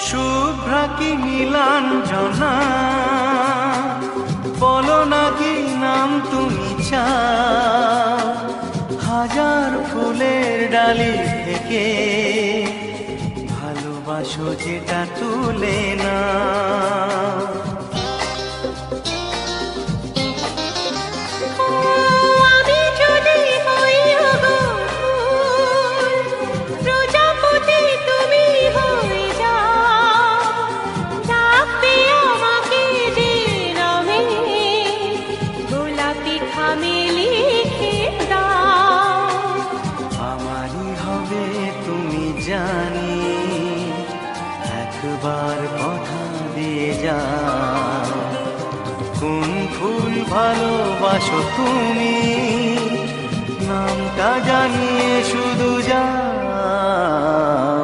শুভ্রা কি নীলাঞ্জনা, বলো নাকি নাম তুমি চাও? হাজার ফুলের ডালি থেকে ভালোবাসো যেটা তুলে না। জানি একবার কথা দিয়ে যাও, কোন ফুল ভালোবাসো তুমি, নামটা জানিয়ে শুধু যাও।